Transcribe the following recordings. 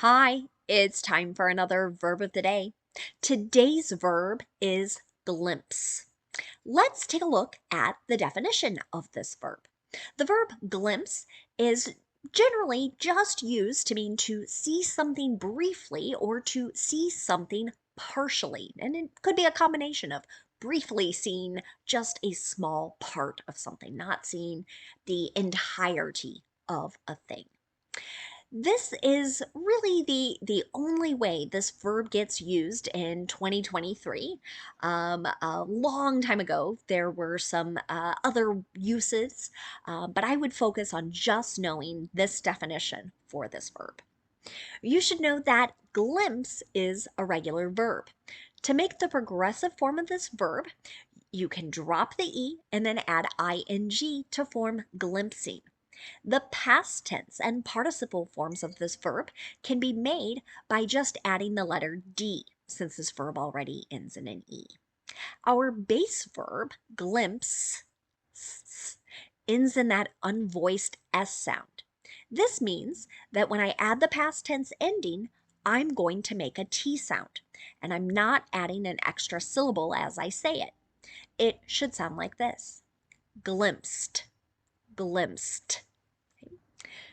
Hi, it's time for another verb of the day. Today's verb is glimpse. Let's take a look at the definition of this verb. The verb glimpse is generally just used to mean to see something briefly or to see something partially. And it could be a combination of briefly seeing just a small part of something, not seeing the entirety of a thing. This is really the only way this verb gets used in 2023. A long time ago, there were some other uses, but I would focus on just knowing this definition for this verb. You should know that glimpse is a regular verb. To make the progressive form of this verb, you can drop the E and then add ing to form glimpsing. The past tense and participle forms of this verb can be made by just adding the letter D, since this verb already ends in an E. Our base verb, glimpse, ends in that unvoiced S sound. This means that when I add the past tense ending, I'm going to make a T sound, and I'm not adding an extra syllable as I say it. It should sound like this: glimpsed, glimpsed.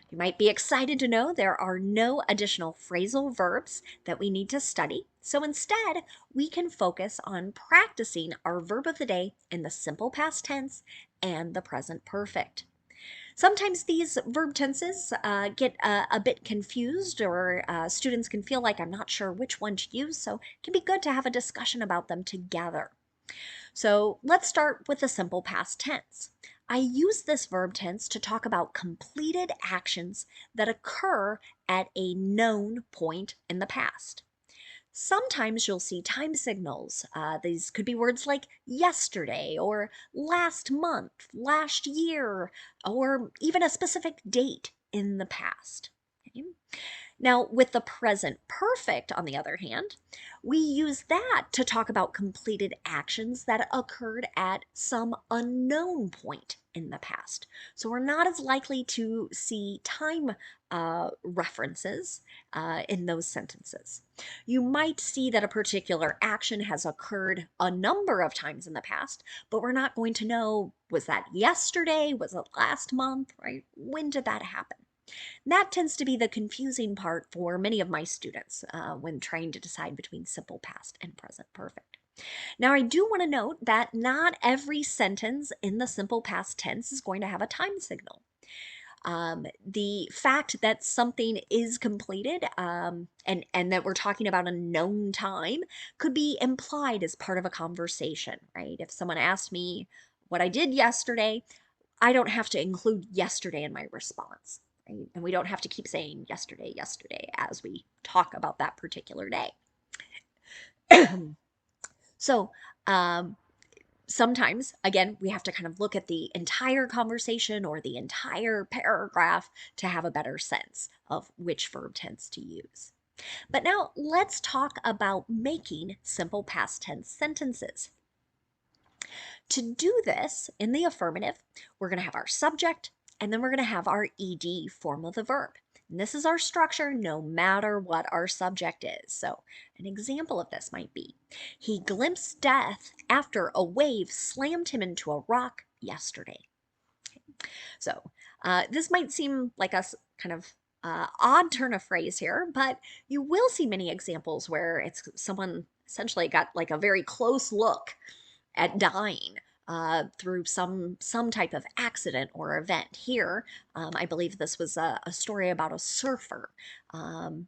You might be excited to know there are no additional phrasal verbs that we need to study, so instead we can focus on practicing our verb of the day in the simple past tense and the present perfect. Sometimes these verb tenses get a bit confused, or students can feel like I'm not sure which one to use, so it can be good to have a discussion about them together. So let's start with the simple past tense. I use this verb tense to talk about completed actions that occur at a known point in the past. Sometimes you'll see time signals. These could be words like yesterday or last month, last year, or even a specific date in the past. Okay? Now, with the present perfect, on the other hand, we use that to talk about completed actions that occurred at some unknown point in the past. So we're not as likely to see time references in those sentences. You might see that a particular action has occurred a number of times in the past, but we're not going to know, was that yesterday? Was it last month? Right? When did that happen? That tends to be the confusing part for many of my students when trying to decide between simple past and present perfect. Now, I do want to note that not every sentence in the simple past tense is going to have a time signal. The fact that something is completed and that we're talking about a known time could be implied as part of a conversation, right? If someone asked me what I did yesterday, I don't have to include yesterday in my response. Right? And we don't have to keep saying yesterday, yesterday as we talk about that particular day. So, um, sometimes, again, we have to kind of look at the entire conversation or the entire paragraph to have a better sense of which verb tense to use. But now let's talk about making simple past tense sentences. To do this in the affirmative, we're going to have our subject, and then we're going to have our ed form of the verb. And this is our structure no matter what our subject is. So an example of this might be, he glimpsed death after a wave slammed him into a rock yesterday. So this might seem like a kind of odd turn of phrase here, but you will see many examples where it's someone essentially got like a very close look at dying through some type of accident or event. Here, I believe this was a story about a surfer and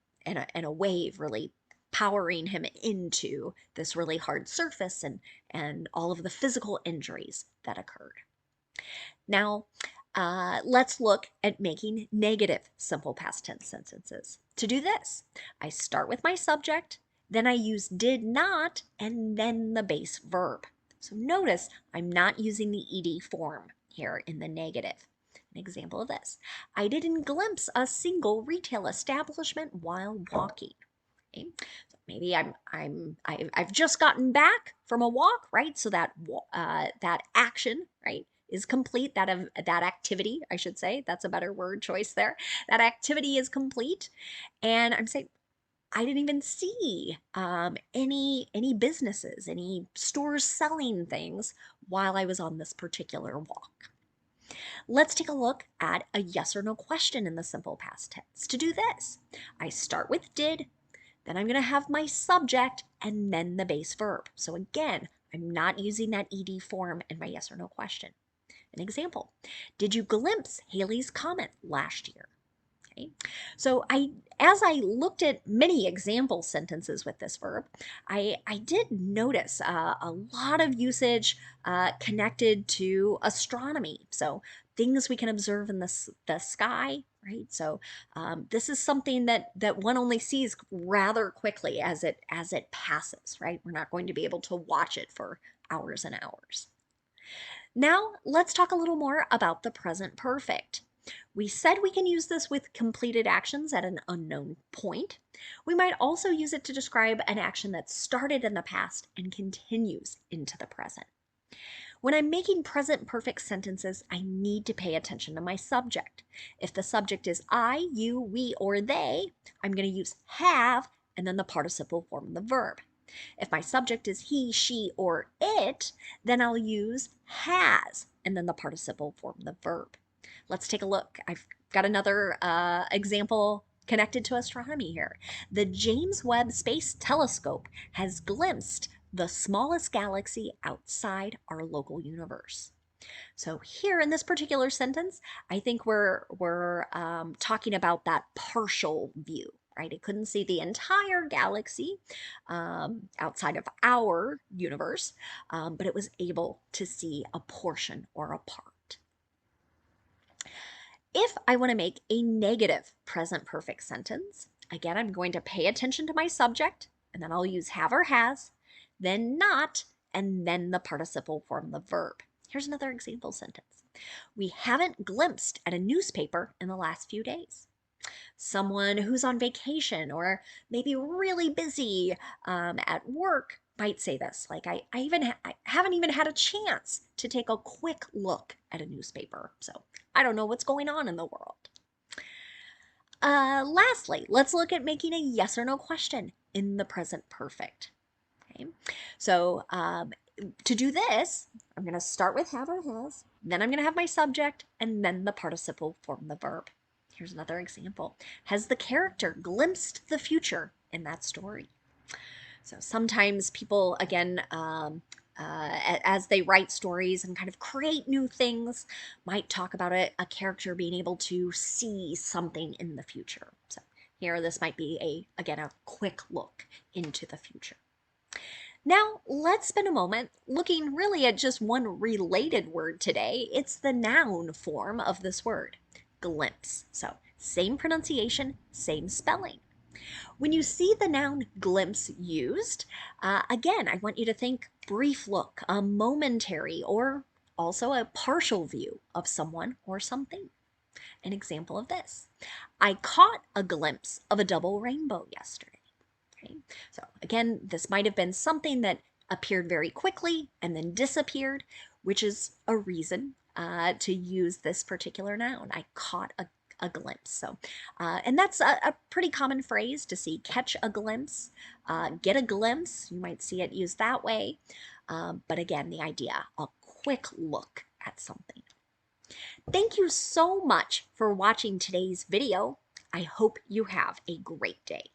a wave really powering him into this really hard surface and all of the physical injuries that occurred. Now, let's look at making negative simple past tense sentences. To do this, I start with my subject, then I use did not, and then the base verb. So notice I'm not using the ed form here in the negative. An example of this: I didn't glimpse a single retail establishment while walking. Okay? So maybe I've just gotten back from a walk, right? So that that action, right, is complete. That activity, I should say, that's a better word choice there. That activity is complete. And I'm saying, I didn't even see any businesses, any stores selling things while I was on this particular walk. Let's take a look at a yes or no question in the simple past tense. To do this, I start with did, then I'm going to have my subject, and then the base verb. So again, I'm not using that ed form in my yes or no question. An example, did you glimpse Haley's comet last year? Okay. So as I looked at many example sentences with this verb, I did notice a lot of usage connected to astronomy. So things we can observe in the sky, right? So this is something that one only sees rather quickly as it passes, right? We're not going to be able to watch it for hours and hours. Now let's talk a little more about the present perfect. We said we can use this with completed actions at an unknown point. We might also use it to describe an action that started in the past and continues into the present. When I'm making present perfect sentences, I need to pay attention to my subject. If the subject is I, you, we, or they, I'm going to use have and then the participle form of the verb. If my subject is he, she, or it, then I'll use has and then the participle form of the verb. Let's take a look. I've got another example connected to astronomy here. The James Webb Space Telescope has glimpsed the smallest galaxy outside our local universe. So here in this particular sentence, I think we're talking about that partial view, right? It couldn't see the entire galaxy outside of our universe, but it was able to see a portion or a part. If I want to make a negative present perfect sentence, again, I'm going to pay attention to my subject, and then I'll use have or has, then not, and then the participle form the verb. Here's another example sentence. We haven't glimpsed at a newspaper in the last few days. Someone who's on vacation or maybe really busy at work might say this, like I haven't even had a chance to take a quick look at a newspaper, so I don't know what's going on in the world. Lastly, let's look at making a yes or no question in the present perfect. Okay, so to do this, I'm going to start with have or has, then I'm going to have my subject, and then the participle form the verb. Here's another example. Has the character glimpsed the future in that story? So sometimes people, again, as they write stories and kind of create new things, might talk about a character being able to see something in the future. So here, this might be, again, a quick look into the future. Now, let's spend a moment looking really at just one related word today. It's the noun form of this word, glimpse. So, same pronunciation, same spelling. When you see the noun glimpse used, again, I want you to think brief look, a momentary, or also a partial view of someone or something. An example of this. I caught a glimpse of a double rainbow yesterday. Okay. So again, this might have been something that appeared very quickly and then disappeared, which is a reason to use this particular noun. I caught a glimpse. So, and that's a pretty common phrase to see, catch a glimpse, get a glimpse. You might see it used that way. But again, the idea, a quick look at something. Thank you so much for watching today's video. I hope you have a great day.